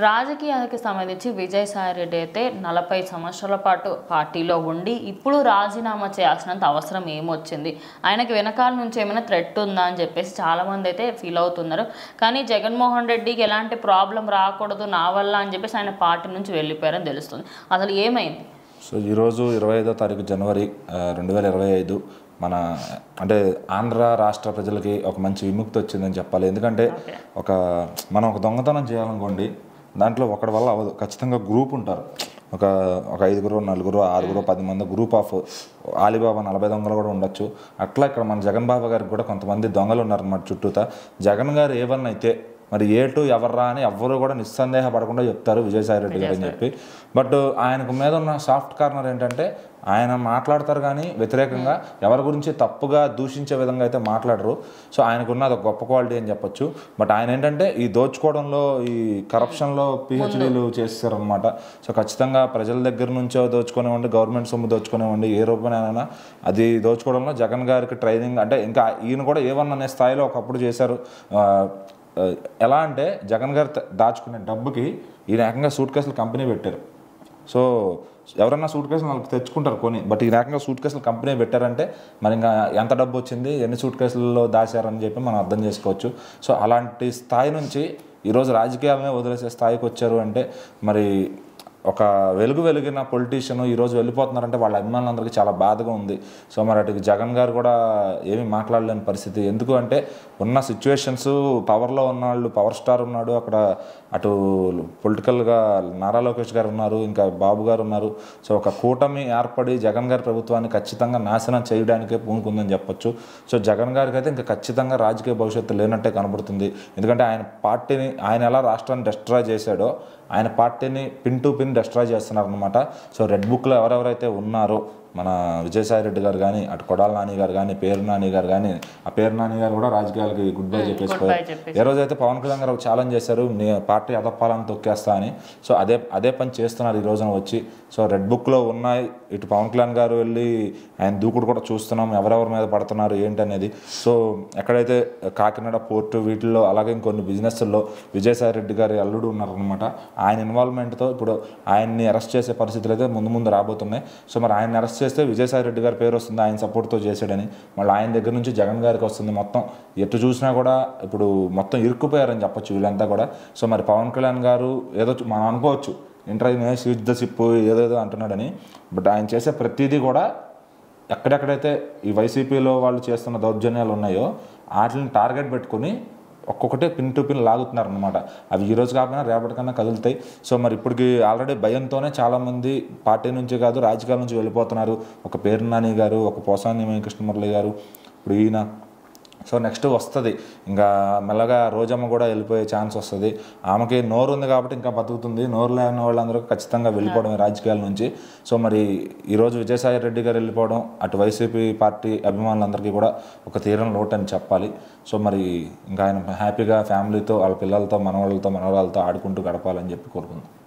రాజకీయాలకు సంబంధించి విజయసాయిరెడ్డి అయితే 40 సంవత్సరాల పాటు పార్టీలో ఉండి ఇప్పుడు రాజీనామా చేయాల్సినంత అవసరం ఏమొచ్చింది, ఆయనకి వెనకాల నుంచి ఏమైనా థ్రెట్ ఉందా అని చెప్పేసి చాలామంది అయితే ఫీల్ అవుతున్నారు. కానీ జగన్మోహన్ రెడ్డికి ఎలాంటి ప్రాబ్లం రాకూడదు నా వల్ల అని చెప్పేసి ఆయన పార్టీ నుంచి వెళ్ళిపోయారని తెలుస్తుంది. అసలు ఏమైంది? సో ఈరోజు 25వ తారీఖు జనవరి 2025 మన అంటే ఆంధ్ర రాష్ట్ర ప్రజలకి ఒక మంచి విముక్తి వచ్చిందని చెప్పాలి. ఎందుకంటే మనం ఒక దొంగతనం చేయాలనుకోండి, దాంట్లో ఒకటి వల్ల అవ్వదు. ఖచ్చితంగా గ్రూప్ ఉంటారు, ఒక 5, 4, 6, 10 మంది గ్రూప్ ఆఫ్ ఆలీబాబా 40 దొంగలు కూడా ఉండొచ్చు. అట్లా ఇక్కడ మన జగన్ బాబా గారికి కూడా కొంతమంది దొంగలు ఉన్నారన్నమాట చుట్టూతా. జగన్ గారు ఏవన్నా అయితే మరి ఏటు ఎవర్రా అని ఎవ్వరూ కూడా నిస్సందేహపడకుండా చెప్తారు విజయసాయిరెడ్డి గారు అని చెప్పి. బట్ ఆయనకు మీద ఉన్న సాఫ్ట్ కార్నర్ ఏంటంటే ఆయన మాట్లాడతారు కానీ వ్యతిరేకంగా ఎవరి గురించి తప్పుగా దూషించే విధంగా అయితే మాట్లాడరు. సో ఆయనకున్న అది ఒక గొప్ప క్వాలిటీ అని చెప్పొచ్చు. బట్ ఆయన ఏంటంటే ఈ దోచుకోవడంలో, ఈ కరప్షన్లో పిహెచ్డీలు చేస్తారనమాట. సో ఖచ్చితంగా ప్రజల దగ్గర నుంచో దోచుకునేవ్వండి, గవర్నమెంట్ సొమ్ము దోచుకునేవ్వండి, ఏ రూపమైనా అది దోచుకోవడంలో జగన్ గారికి ట్రైనింగ్ అంటే ఇంకా ఈయన కూడా ఏమన్నా అనే స్థాయిలో ఒకప్పుడు చేశారు. ఎలా అంటే జగన్ గారు దాచుకునే డబ్బుకి ఈయన ఏకంగా సూట్ కేసులు కంపెనీ పెట్టారు. సో ఎవరన్నా సూట్ కేసులు వాళ్ళకి తెచ్చుకుంటారు కొని, బట్ ఈ రకంగా సూట్ కేసులు కంపెనీ పెట్టారంటే మరి ఇంకా ఎంత డబ్బు వచ్చింది, ఎన్ని సూట్ కేసులలో దాచారని చెప్పి మనం అర్థం చేసుకోవచ్చు. సో అలాంటి స్థాయి నుంచి ఈరోజు రాజకీయాలనే వదిలేసే స్థాయికి వచ్చారు అంటే మరి ఒక వెలిగిన పొలిటీషియన్ ఈరోజు వెళ్ళిపోతున్నారంటే వాళ్ళ అభిమానులందరికీ చాలా బాధగా ఉంది. సో మరి అటు జగన్ గారు కూడా ఏమీ మాట్లాడలేని పరిస్థితి. ఎందుకు అంటే ఉన్న సిచ్యువేషన్స్, పవర్లో ఉన్నవాళ్ళు, పవర్ స్టార్ ఉన్నాడు అక్కడ, అటు పొలిటికల్గా నారా లోకేష్ గారు ఉన్నారు, ఇంకా బాబు గారు ఉన్నారు. సో ఒక కూటమి ఏర్పడి జగన్ గారి ప్రభుత్వాన్ని ఖచ్చితంగా నాశనం చేయడానికే పూనుకుందని చెప్పొచ్చు. సో జగన్ గారికి అయితే ఇంకా ఖచ్చితంగా రాజకీయ భవిష్యత్తు లేనట్టే కనబడుతుంది. ఎందుకంటే ఆయన పార్టీని, ఆయన ఎలా రాష్ట్రాన్ని డిస్ట్రాయ్ చేశాడో ఆయన పార్టీని పిన్ టు పిన్ డిస్ట్రాయ్ చేస్తున్నారనమాట. సో రెడ్ బుక్లో ఎవరెవరైతే ఉన్నారో మన విజయసాయిరెడ్డి గారు కానీ, అటు కొడాల నాని గారు కానీ, పేరు నాని గారు కానీ, ఆ పేరు నాని గారు కూడా రాజకీయాలకి గుడ్ బై చెప్పేసిపోయారు. ఏ రోజైతే పవన్ కళ్యాణ్ గారు ఛాలెంజ్ చేశారు, నీ పార్టీ అదప్పాలని తొక్కేస్తా అని. సో అదే పని చేస్తున్నారు ఈ రోజున వచ్చి. సో రెడ్ బుక్లో ఉన్నాయి, ఇటు పవన్ కళ్యాణ్ గారు వెళ్ళి ఆయన దూకుడు కూడా చూస్తున్నాం, ఎవరెవరి మీద పడుతున్నారు ఏంటనేది. సో ఎక్కడైతే కాకినాడ పోర్టు వీటిల్లో, అలాగే ఇంకొన్ని బిజినెస్ల్లో విజయసాయిరెడ్డి గారి అల్లుడు ఉన్నారనమాట. ఆయన ఇన్వాల్వ్మెంట్తో ఇప్పుడు ఆయన్ని అరెస్ట్ చేసే పరిస్థితులు అయితే ముందు రాబోతున్నాయి. సో మరి ఆయన అరెస్ట్ చేస్తే విజయసాయిరెడ్డి గారి పేరు వస్తుంది, ఆయన సపోర్ట్తో చేశాడని. మళ్ళీ ఆయన దగ్గర నుంచి జగన్ గారికి వస్తుంది. మొత్తం ఎటు చూసినా కూడా ఇప్పుడు మొత్తం ఇరుక్కుపోయారని చెప్పొచ్చు వీళ్ళంతా కూడా. సో మరి పవన్ కళ్యాణ్ గారు ఏదో మనం అనుకోవచ్చు ఇంటర్వ్యూ స్విచ్ ద సిప్ ఏదేదో అంటున్నాడని. బట్ ఆయన చేసే ప్రతిదీ కూడా ఎక్కడెక్కడైతే ఈ వైసీపీలో వాళ్ళు చేస్తున్న దౌర్జన్యాలు ఉన్నాయో వాటిని టార్గెట్ పెట్టుకుని ఒక్కొక్కటే పిన్ టు పిన్ లాగుతున్నారనమాట. అవి ఈరోజు కాకపోయినా రేపటికన్నా కదులుతాయి. సో మరి ఇప్పటికి ఆల్రెడీ భయంతోనే చాలామంది పార్టీ నుంచి కాదు రాజకీయాల నుంచి వెళ్ళిపోతున్నారు. ఒక పేరు నాని గారు, ఒక పోసాని కృష్ణమురళి గారు, ఇప్పుడు ఈయన. సో నెక్స్ట్ వస్తుంది ఇంకా మెల్లగా రోజమ్మ కూడా వెళ్ళిపోయే ఛాన్స్ వస్తుంది. ఆమెకి నోరు ఉంది కాబట్టి ఇంకా బతుకుతుంది, నోరు లేని వాళ్ళందరూ ఖచ్చితంగా వెళ్ళిపోవడమే రాజకీయాల నుంచి. సో మరి ఈరోజు విజయసాయిరెడ్డి గారు వెళ్ళిపోవడం అటు వైసీపీ పార్టీ అభిమానులందరికీ కూడా ఒక తీరని లోటు అని చెప్పాలి. సో మరి ఇంకా ఆయన హ్యాపీగా ఫ్యామిలీతో, వాళ్ళ పిల్లలతో, మనవాళ్ళతో, మనవరాలతో ఆడుకుంటూ గడపాలని చెప్పి కోరుకుందాం.